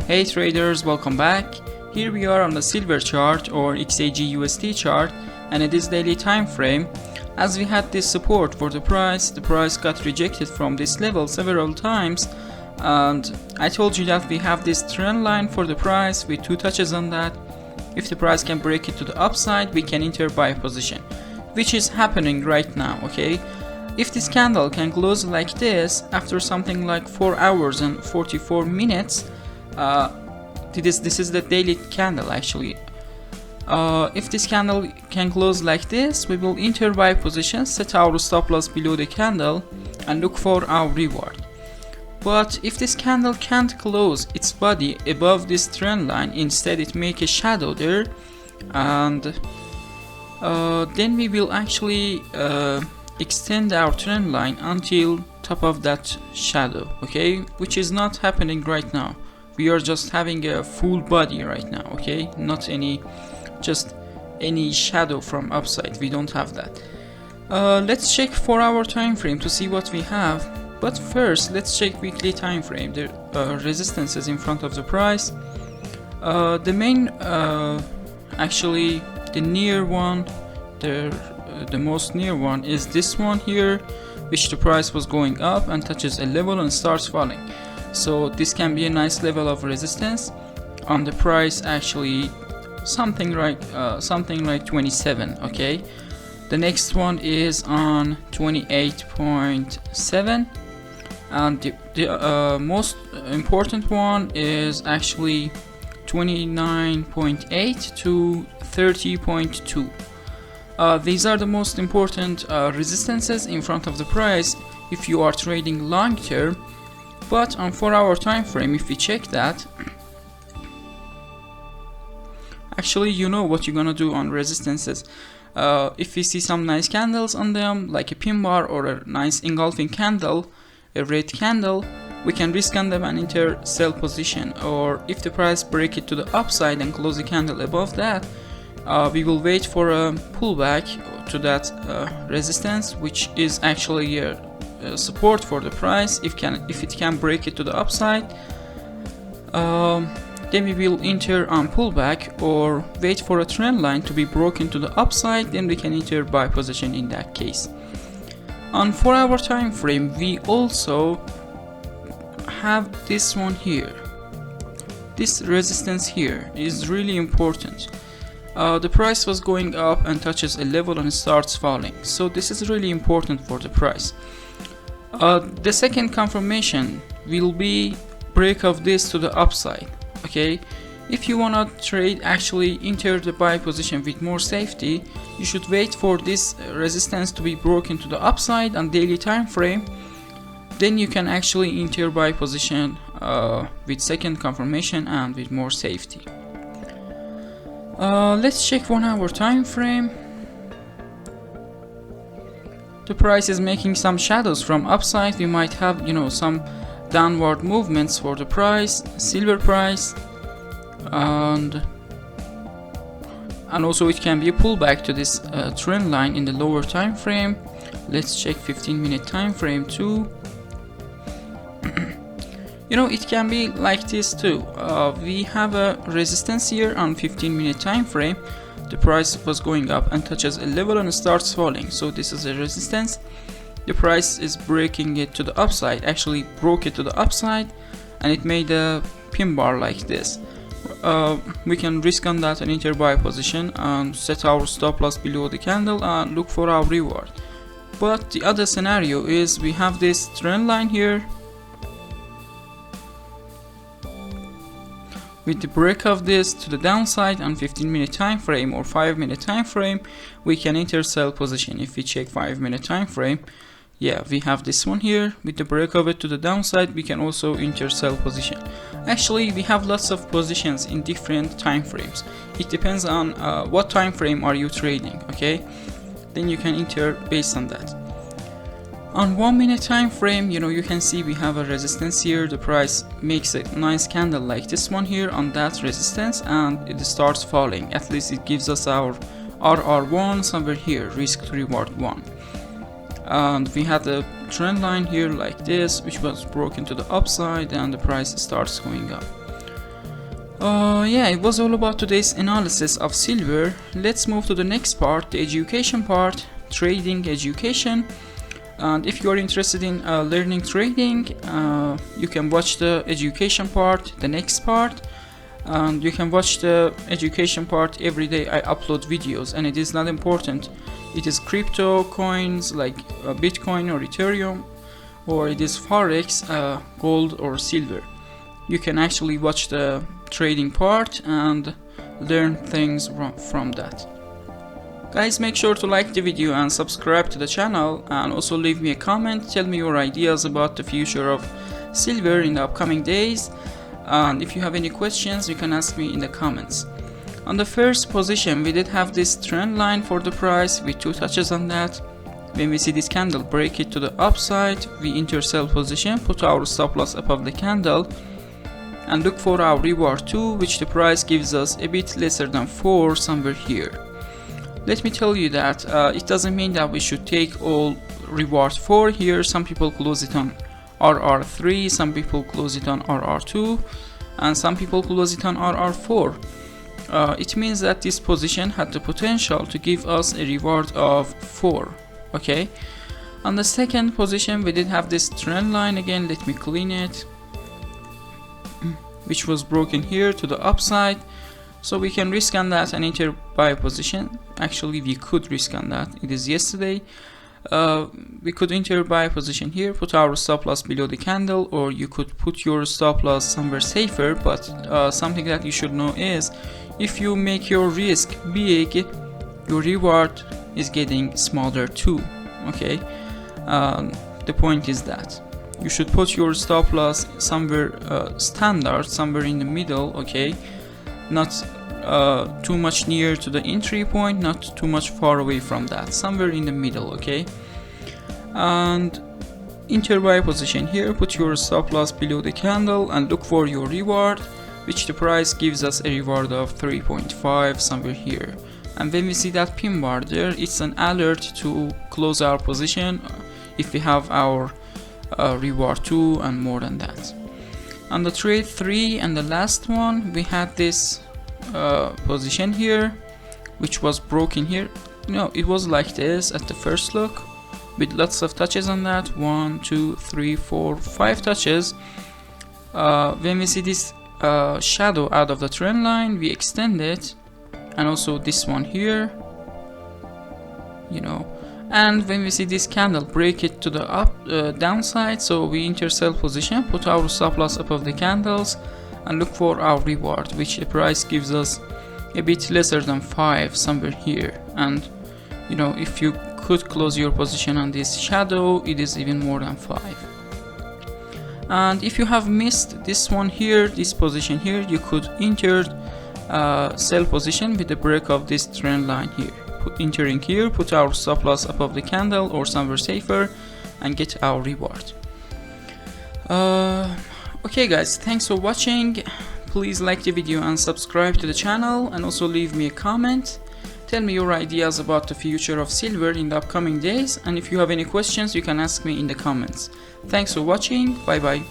Hey traders, welcome back. Here we are on the silver chart or XAGUSD chart, and it is daily time frame. As we had this support for the price got rejected from this level several times, and I told you that we have this trend line for the price with two touches on that. If the price can break it to the upside, we can enter buy position, which is happening right now. Okay, if this candle can close like this after something like 4 hours and 44 minutes, this is the daily candle actually. If this candle can close like this, we will enter buy position, set our stop loss below the candle and look for our reward. But if this candle can't close its body above this trend line, instead it make a shadow there, and then we will actually extend our trend line until top of that shadow, okay, which is not happening right now. We are just having a full body right now, okay, not just any shadow from upside. We don't have that. Let's check 4-hour time frame to see what we have, but first let's check weekly time frame. The resistances in front of the price. The main actually the near one, the most near one is this one here, which the price was going up and touches a level and starts falling. So this can be a nice level of resistance on the price, actually something like 27. Okay, the next one is on 28.7, and the most important one is actually 29.8 to 30.2. These are the most important resistances in front of the price if you are trading long term. But on 4-hour time frame, if we check that, actually you know what you're gonna do on resistances. If we see some nice candles on them, like a pin bar or a nice engulfing candle, a red candle, we can risk on them and enter sell position. Or if the price break it to the upside and close the candle above that, we will wait for a pullback to that resistance, which is actually a support for the price. If it can break it to the upside, then we will enter on pullback or wait for a trend line to be broken to the upside, then we can enter buy position in that case. On 4-hour time frame, we also have this one here. This resistance here is really important. The price was going up and touches a level and starts falling, so this is really important for the price. The second confirmation will be break of this to the upside. Okay, if you wanna trade, actually enter the buy position with more safety, you should wait for this resistance to be broken to the upside on daily time frame. Then you can actually enter buy position with second confirmation and with more safety. Let's check 1-hour time frame. The price is making some shadows from upside. We might have, some downward movements for the price, silver price, and also it can be a pullback to this trend line in the lower time frame. Let's check 15-minute time frame too. It can be like this too. We have a resistance here on 15-minute time frame. The price was going up and touches a level and starts falling, so this is a resistance. The price is breaking it to the upside, actually broke it to the upside, and it made a pin bar like this. We can risk on that and enter buy position and set our stop loss below the candle and look for our reward. But the other scenario is we have this trend line here. With the break of this to the downside on 15-minute time frame or 5-minute time frame, we can enter sell position. If we check 5-minute time frame, yeah, we have this one here. With the break of it to the downside, we can also enter sell position. Actually, we have lots of positions in different time frames. It depends on what time frame are you trading. Okay, then you can enter based on that. On 1-minute time frame, you can see we have a resistance here. The price makes a nice candle like this one here on that resistance, and it starts falling. At least it gives us our RR1 somewhere here, risk to reward 1. And we had a trend line here like this, which was broken to the upside, and the price starts going up. Yeah, it was all about today's analysis of silver. Let's move to the next part, the education part, trading education. And if you are interested in learning trading, you can watch the education part, the next part. And you can watch the education part every day. I upload videos, and it is not important. It is crypto coins like Bitcoin or Ethereum, or it is Forex, gold or silver. You can actually watch the trading part and learn things from that. Guys, make sure to like the video and subscribe to the channel, and also leave me a comment. Tell me your ideas about the future of silver in the upcoming days, and if you have any questions you can ask me in the comments. On the first position, we did have this trend line for the price with 2 touches on that. When we see this candle break it to the upside, we enter sell position, put our stop loss above the candle, and look for our reward 2, which the price gives us a bit lesser than 4 somewhere here. Let me tell you that it doesn't mean that we should take all reward 4 here. Some people close it on RR3, some people close it on RR2, and some people close it on RR4. It means that this position had the potential to give us a reward of 4. Okay, on the second position we did have this trend line again. Let me clean it, which was broken here to the upside, so we can risk on that and enter buy position. Actually, we could risk on that. It is yesterday. We could enter buy position here, put our stop loss below the candle, or you could put your stop loss somewhere safer. But something that you should know is, if you make your risk big, your reward is getting smaller too. Okay, the point is that you should put your stop loss somewhere standard, somewhere in the middle. Okay, not too much near to the entry point, not too much far away from that, somewhere in the middle. Okay, and enter buy position here, put your stop loss below the candle and look for your reward, which the price gives us a reward of 3.5 somewhere here. And when we see that pin bar there, it's an alert to close our position if we have our reward 2 and more than that. On the trade 3 and the last one, we had this position here, which was broken here. No, it was like this at the first look, with lots of touches on that. 1, 2, 3, 4, 5 touches. When we see this shadow out of the trend line, we extend it, and also this one here, you know. And when we see this candle break it to the downside, so we enter sell position, put our stop loss above the candles, and look for our reward, which the price gives us a bit lesser than 5 somewhere here. And you know, if you could close your position on this shadow, it is even more than 5. And if you have missed this one here, this position here, you could enter sell position with the break of this trend line here. Entering here, put our stop loss above the candle or somewhere safer, and get our reward. Okay guys, thanks for watching. Please like the video and subscribe to the channel, and also leave me a comment. Tell me your ideas about the future of silver in the upcoming days, and if you have any questions you can ask me in the comments. Thanks for watching. Bye bye.